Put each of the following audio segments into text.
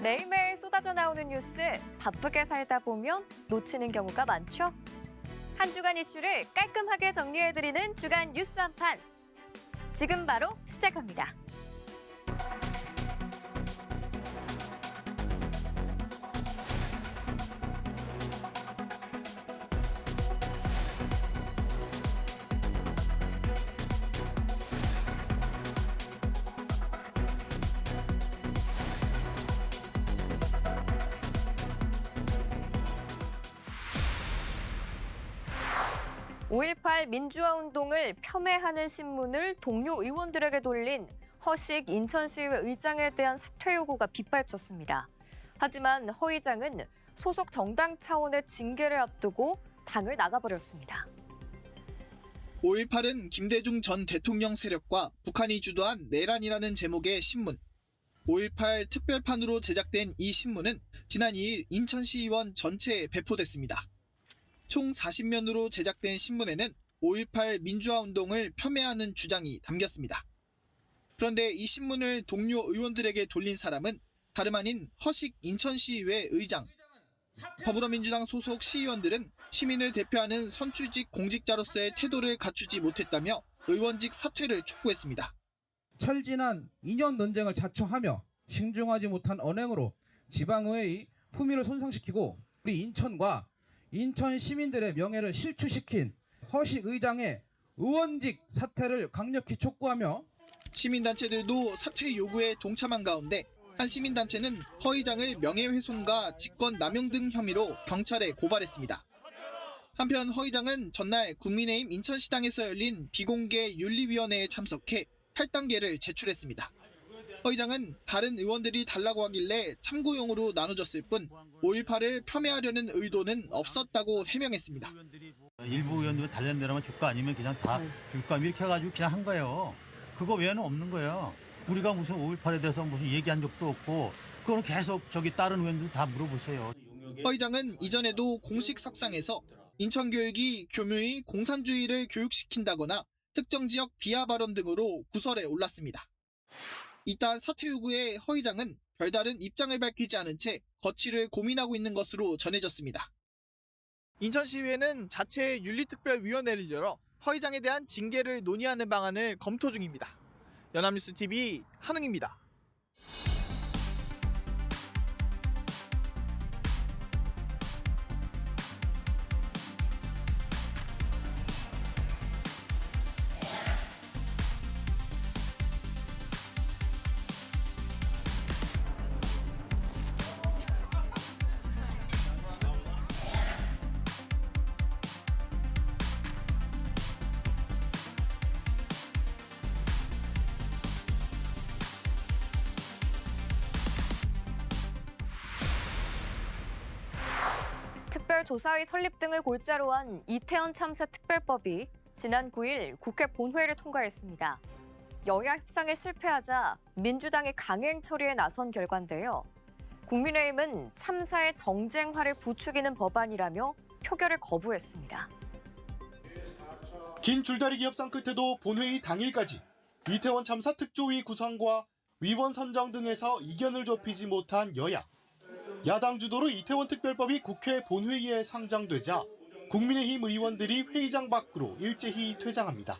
매일매일 쏟아져 나오는 뉴스, 바쁘게 살다 보면 놓치는 경우가 많죠? 한 주간 이슈를 깔끔하게 정리해드리는 주간 뉴스 한판. 지금 바로 시작합니다. 5.18 민주화 운동을 폄훼하는 신문을 동료 의원들에게 돌린 허식 인천시의회 의장에 대한 사퇴 요구가 빗발쳤습니다. 하지만 허 의장은 소속 정당 차원의 징계를 앞두고 당을 나가버렸습니다. 5.18은 김대중 전 대통령 세력과 북한이 주도한 내란이라는 제목의 신문. 5.18 특별판으로 제작된 이 신문은 지난 2일 인천시의원 전체에 배포됐습니다. 총 40면으로 제작된 신문에는 5.18 민주화 운동을 폄훼하는 주장이 담겼습니다. 그런데 이 신문을 동료 의원들에게 돌린 사람은 다름 아닌 허식 인천시의회 의장. 더불어민주당 소속 시의원들은 시민을 대표하는 선출직 공직자로서의 태도를 갖추지 못했다며 의원직 사퇴를 촉구했습니다. 철지난 2년 논쟁을 자처하며 신중하지 못한 언행으로 지방의회의 품위를 손상시키고 우리 인천과 인천 시민들의 명예를 실추시킨 허식 의장의 의원직 사퇴를 강력히 촉구하며 시민단체들도 사퇴 요구에 동참한 가운데 한 시민단체는 허 의장을 명예훼손과 직권남용 등 혐의로 경찰에 고발했습니다. 한편 허 의장은 전날 국민의힘 인천시당에서 열린 비공개 윤리위원회에 참석해 할당계를 제출했습니다. 허 의장은 다른 의원들이 달라고 하길래 참고용으로 나눠줬을 뿐 5.18을 폄훼하려는 의도는 없었다고 해명했습니다. 일부 의원들은 달라는 대로만 줄까 아니면 그냥 다 줄까 이렇게 해가지고 그냥 한 거예요. 그거 외에는 없는 거예요. 우리가 무슨 5.18에 대해서 무슨 얘기한 적도 없고 그거는 계속 다른 의원들 다 물어보세요. 허 의장은 이전에도 공식 석상에서 인천교육이 교묘히 공산주의를 교육시킨다거나 특정 지역 비하 발언 등으로 구설에 올랐습니다. 이딴 사퇴 요구에 허 의장은 별다른 입장을 밝히지 않은 채 거취를 고민하고 있는 것으로 전해졌습니다. 인천시의회는 자체 윤리특별위원회를 열어 허 의장에 대한 징계를 논의하는 방안을 검토 중입니다. 연합뉴스TV 한웅입니다. 특별조사의 설립 등을 골자로 한 이태원 참사 특별법이 지난 9일 국회 본회의를 통과했습니다. 여야 협상에 실패하자 민주당이 강행 처리에 나선 결과인데요. 국민의힘은 참사의 정쟁화를 부추기는 법안이라며 표결을 거부했습니다. 긴 줄다리기 협상 끝에도 본회의 당일까지 이태원 참사 특조위 구성과 위원 선정 등에서 이견을 좁히지 못한 여야. 야당 주도로 이태원 특별법이 국회 본회의에 상정되자 국민의힘 의원들이 회의장 밖으로 일제히 퇴장합니다.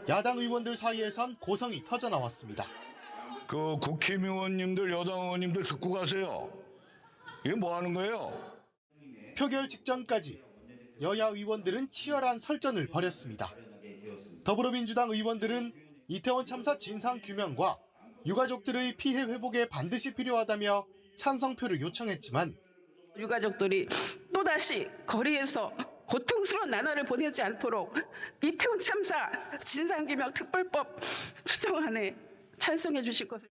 야당 의원들 사이에선 고성이 터져나왔습니다. 그 국회의원님들, 여당 의원님들 듣고 가세요. 이게 뭐 하는 거예요? 표결 직전까지 여야 의원들은 치열한 설전을 벌였습니다. 더불어민주당 의원들은 이태원 참사 진상규명과 유가족들의 피해 회복에 반드시 필요하다며 찬성표를 요청했지만 유가족들이 또다시 거리에서 고통스러운 나날을 보내지 않도록 이태원 참사 진상규명 특별법 수정안에 찬성해 주실 것을.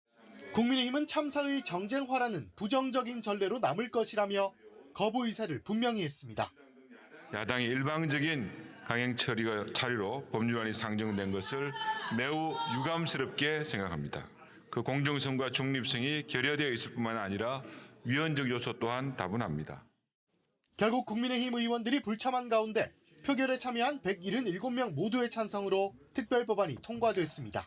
국민의힘은 참사의 정쟁화라는 부정적인 전례로 남을 것이라며 거부 의사를 분명히 했습니다. 야당의 일방적인 강행 처리로 법률안이 상정된 것을 매우 유감스럽게 생각합니다. 그 공정성과 중립성이 결여되어 있을 뿐만 아니라 위헌적 요소 또한 다분합니다. 결국 국민의힘 의원들이 불참한 가운데 표결에 참여한 177명 모두의 찬성으로 특별법안이 통과됐습니다.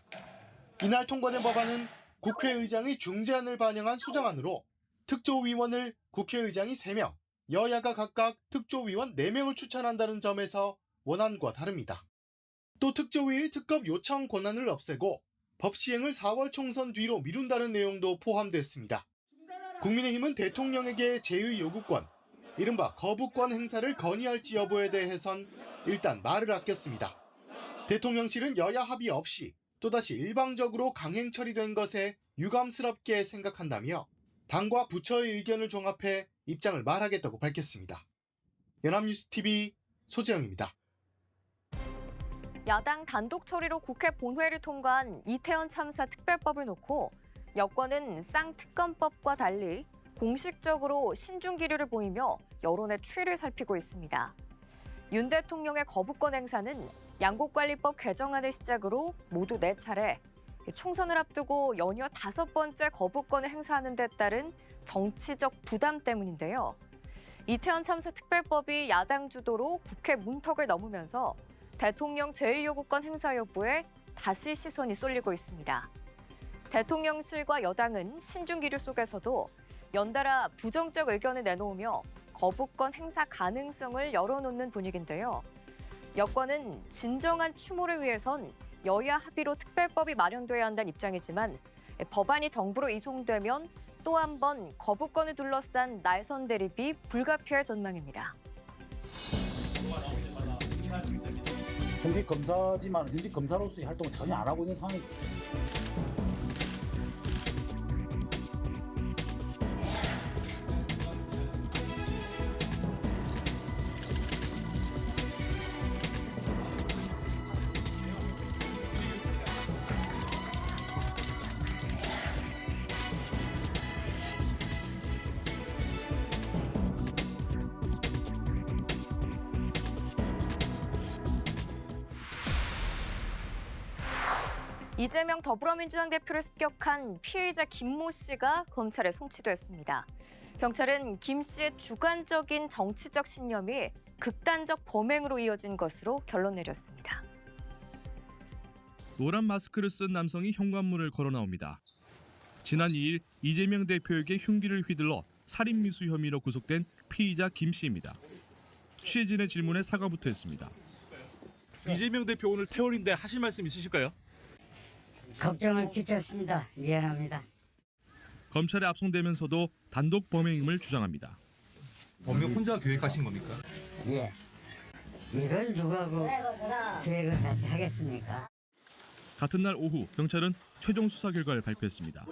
이날 통과된 법안은 국회의장의 중재안을 반영한 수정안으로 특조위원을 국회의장이 3명, 여야가 각각 특조위원 4명을 추천한다는 점에서 원안과 다릅니다. 또 특조위의 특검 요청 권한을 없애고 법 시행을 4월 총선 뒤로 미룬다는 내용도 포함됐습니다. 국민의힘은 대통령에게 제의 요구권, 이른바 거부권 행사를 건의할지 여부에 대해선 일단 말을 아꼈습니다. 대통령실은 여야 합의 없이 또다시 일방적으로 강행 처리된 것에 유감스럽게 생각한다며 당과 부처의 의견을 종합해 입장을 말하겠다고 밝혔습니다. 연합뉴스TV 소재영입니다. 야당 단독 처리로 국회 본회의를 통과한 이태원 참사 특별법을 놓고 여권은 쌍특검법과 달리 공식적으로 신중 기류를 보이며 여론의 추이를 살피고 있습니다. 윤 대통령의 거부권 행사는 양곡관리법 개정안을 시작으로 모두 4차례, 총선을 앞두고 연이어 5번째 거부권을 행사하는 데 따른 정치적 부담 때문인데요. 이태원 참사 특별법이 야당 주도로 국회 문턱을 넘으면서 대통령 제1요구권 행사 여부에 다시 시선이 쏠리고 있습니다. 대통령실과 여당은 신중 기류 속에서도 연달아 부정적 의견을 내놓으며 거부권 행사 가능성을 열어놓는 분위기인데요. 여권은 진정한 추모를 위해선 여야 합의로 특별법이 마련돼야 한다는 입장이지만 법안이 정부로 이송되면 또 한 번 거부권을 둘러싼 날선 대립이 불가피할 전망입니다. 현직 검사지만 현직 검사로서의 활동을 전혀 안 하고 있는 상황입니다. 이재명 더불어민주당 대표를 습격한 피의자 김모 씨가 검찰에 송치됐습니다. 경찰은 김 씨의 주관적인 정치적 신념이 극단적 범행으로 이어진 것으로 결론 내렸습니다. 노란 마스크를 쓴 남성이 현관문을 걸어 나옵니다. 지난 2일 이재명 대표에게 흉기를 휘둘러 살인미수 혐의로 구속된 피의자 김 씨입니다. 취재진의 질문에 사과부터 했습니다. 이재명 대표 오늘 퇴원인데 하실 말씀 있으실까요? 걱정을 끼쳤습니다. 미안합니다. 검찰에 압송되면서도 단독 범행임을 주장합니다. 범행 혼자 계획하신 겁니까? 예. 이걸 누가 계획을 같이 하겠습니까? 같은 날 오후 경찰은 최종 수사 결과를 발표했습니다.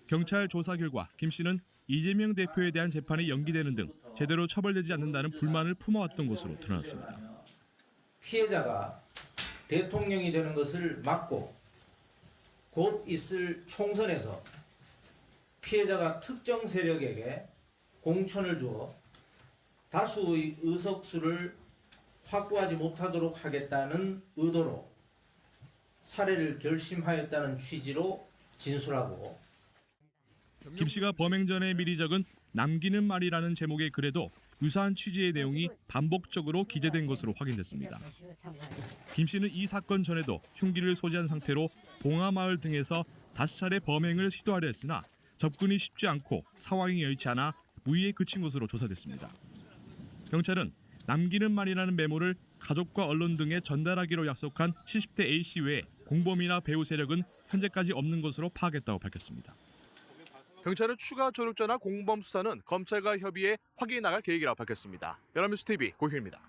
경찰 조사 결과 김 씨는 이재명 대표에 대한 재판이 연기되는 등 제대로 처벌되지 않는다는 불만을 품어왔던 것으로 드러났습니다. 피해자가 대통령이 되는 것을 막고 곧 있을 총선에서 피해자가 특정 세력에게 공천을 주어 다수의 의석수를 확보하지 못하도록 하겠다는 의도로 살해를 결심하였다는 취지로 진술하고 김 씨가 범행 전에 미리 적은 남기는 말이라는 제목의 글에도 유사한 취지의 내용이 반복적으로 기재된 것으로 확인됐습니다. 김 씨는 이 사건 전에도 흉기를 소지한 상태로 봉하마을 등에서 5차례 범행을 시도하려 했으나 접근이 쉽지 않고 상황이 여의치 않아 무의에 그친 것으로 조사됐습니다. 경찰은 남기는 말이라는 메모를 가족과 언론 등에 전달하기로 약속한 70대 A씨 외에 공범이나 배후 세력은 현재까지 없는 것으로 파악했다고 밝혔습니다. 경찰은 추가 조력자나 공범 수사는 검찰과 협의해 확인해 나갈 계획이라고 밝혔습니다. 연합뉴스TV 고희입니다.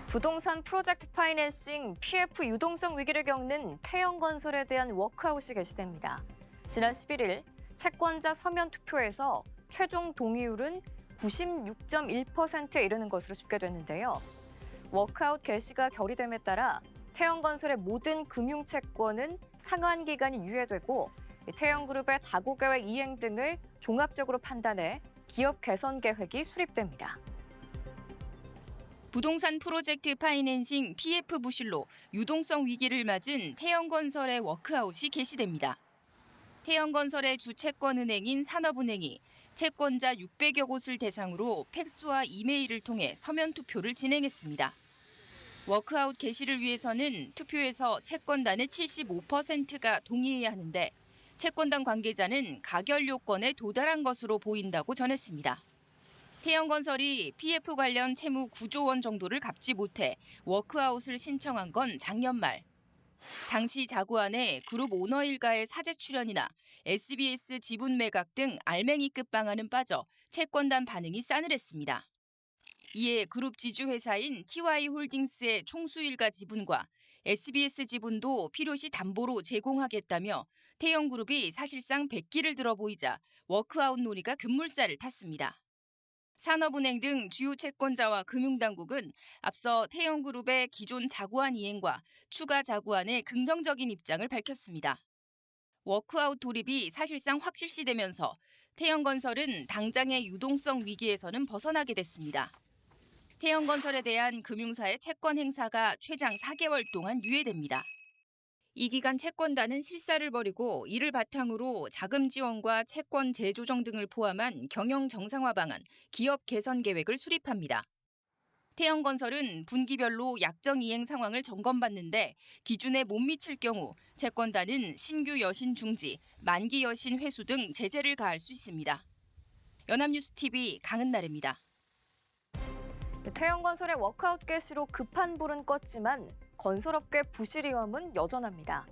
부동산 프로젝트 파이낸싱 PF 유동성 위기를 겪는 태영건설에 대한 워크아웃이 게시됩니다. 지난 11일 채권자 서면 투표에서 최종 동의율은 96.1%에 이르는 것으로 집계됐는데요. 워크아웃 게시가 결의됨에 따라 태영건설의 모든 금융채권은 상환 기간이 유예되고 태영그룹의 자구계획 이행 등을 종합적으로 판단해 기업 개선 계획이 수립됩니다. 부동산 프로젝트 파이낸싱 PF 부실로 유동성 위기를 맞은 태영건설의 워크아웃이 개시됩니다. 태영건설의 주채권은행인 산업은행이 채권자 600여 곳을 대상으로 팩스와 이메일을 통해 서면 투표를 진행했습니다. 워크아웃 개시를 위해서는 투표에서 채권단의 75%가 동의해야 하는데 채권단 관계자는 가결 요건에 도달한 것으로 보인다고 전했습니다. 태영건설이 PF 관련 채무 9조 원 정도를 갚지 못해 워크아웃을 신청한 건 작년 말. 당시 자구안에 그룹 오너 일가의 사재 출연이나 SBS 지분 매각 등 알맹이급 방안은 빠져 채권단 반응이 싸늘했습니다. 이에 그룹 지주회사인 TY홀딩스의 총수 일가 지분과 SBS 지분도 필요시 담보로 제공하겠다며 태영그룹이 사실상 백기를 들어 보이자 워크아웃 논의가 급물살을 탔습니다. 산업은행 등 주요 채권자와 금융당국은 앞서 태영그룹의 기존 자구안 이행과 추가 자구안에 긍정적인 입장을 밝혔습니다. 워크아웃 돌입이 사실상 확실시되면서 태영건설은 당장의 유동성 위기에서는 벗어나게 됐습니다. 태영건설에 대한 금융사의 채권 행사가 최장 4개월 동안 유예됩니다. 이 기간 채권단은 실사를 벌이고 이를 바탕으로 자금 지원과 채권 재조정 등을 포함한 경영 정상화 방안, 기업 개선 계획을 수립합니다. 태영건설은 분기별로 약정 이행 상황을 점검받는데 기준에 못 미칠 경우 채권단은 신규 여신 중지, 만기 여신 회수 등 제재를 가할 수 있습니다. 연합뉴스TV 강은나래입니다. 태영건설의 워크아웃 개시로 급한 불은 껐지만 건설업계 부실 위험은 여전합니다.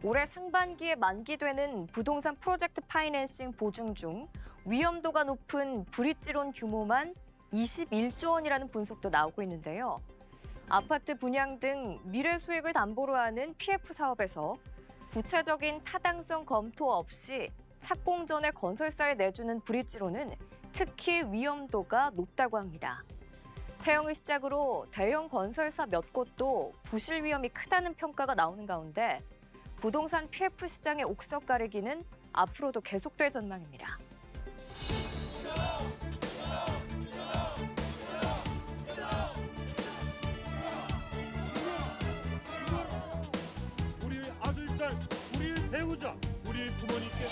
올해 상반기에 만기되는 부동산 프로젝트 파이낸싱 보증 중 위험도가 높은 브릿지론 규모만 21조 원이라는 분석도 나오고 있는데요. 아파트 분양 등 미래 수익을 담보로 하는 PF 사업에서 구체적인 타당성 검토 없이 착공 전에 건설사에 내주는 브릿지론은 특히 위험도가 높다고 합니다. 태영을 시작으로 대형 건설사 몇 곳도 부실 위험이 크다는 평가가 나오는 가운데 부동산 PF 시장의 옥석 가리기는 앞으로도 계속될 전망입니다. 우리 아들, 딸, 우리 배우자, 우리 부모님께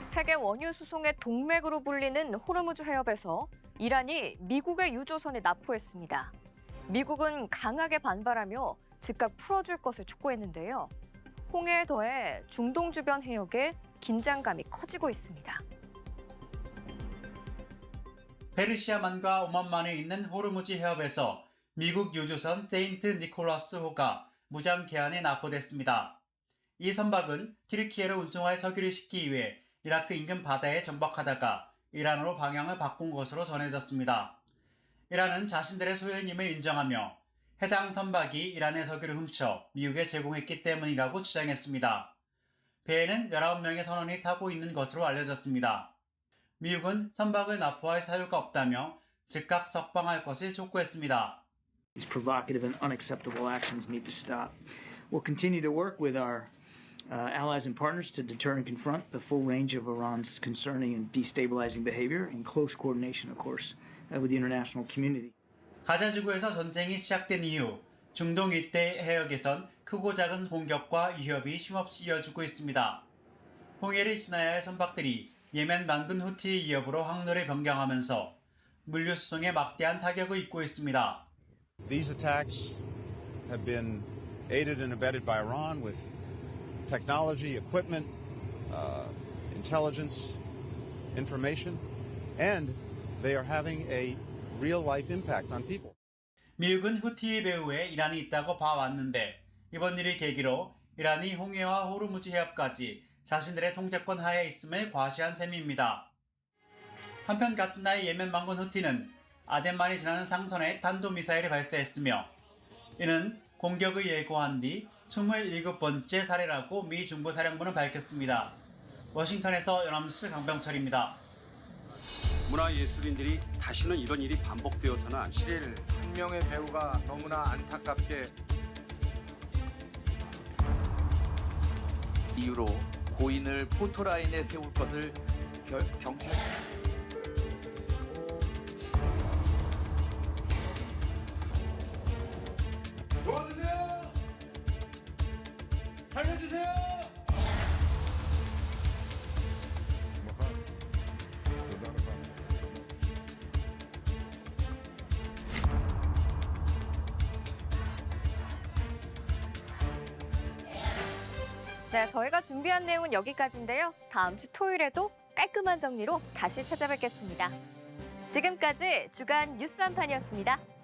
세계 원유 수송의 동맥으로 불리는 호르무즈 해협에서 이란이 미국의 유조선에 납포했습니다. 미국은 강하게 반발하며 즉각 풀어줄 것을 촉구했는데요. 홍해에 더해 중동 주변 해역에 긴장감이 커지고 있습니다. 페르시아만과 오만만에 있는 호르무즈 해협에서 미국 유조선 세인트 니콜라스호가 무장 개항에 납포됐습니다. 이 선박은 튀르키예로 운송할 석유를 싣기 위해 이라크 인근 바다에 정박하다가 이란으로 방향을 바꾼 것으로 전해졌습니다. 이란은 자신들의 소유임을 인정하며 해당 선박이 이란의 석유를 훔쳐 미국에 제공했기 때문이라고 주장했습니다. 배에는 19명의 선원이 타고 있는 것으로 알려졌습니다. 미국은 선박을 납포할 사유가 없다며 즉각 석방할 것을 촉구했습니다. These provocative and unacceptable actions need to stop. We'll continue to work with our allies and partners to deter and confront the full range of Iran's concerning and destabilizing behavior in close coordination, of course, with the international community. 가자 지구에서 전쟁이 시작된 이후 중동 일대 해역에선 크고 작은 공격과 위협이 쉼없이 이어지고 있습니다. 홍해를 지나야 할 선박들이 예멘 만군 후티의 위협으로 항로를 변경하면서 물류 수송에 막대한 타격을 입고 있습니다. These attacks have been aided and abetted by Iran with technology, equipment, intelligence, information, and they are having a real-life impact on people. 미국은 후티 배후에 이란이 있다고 봐왔는데 이번 일을 계기로 이란이 홍해와 호르무즈 해협까지 자신들의 통제권 하에 있음을 과시한 셈입니다. 한편 같은 날 예멘 반군 후티는 아덴만이 지나는 상선에 탄도미사일을 발사했으며 이는 공격을 예고한 뒤 27번째 사례라고 미 중부사령부는 밝혔습니다. 워싱턴에서 연합뉴스 강병철입니다. 문화예술인들이 다시는 이런 일이 반복되어서는 안 한 명의 배우가 너무나 안타깝게 이유로 고인을 포토라인에 세울 것을 경찰 도와주세요! 살려주세요! 네, 저희가 준비한 내용은 여기까지인데요. 다음 주 토요일에도 깔끔한 정리로 다시 찾아뵙겠습니다. 지금까지 주간 뉴스 한판이었습니다.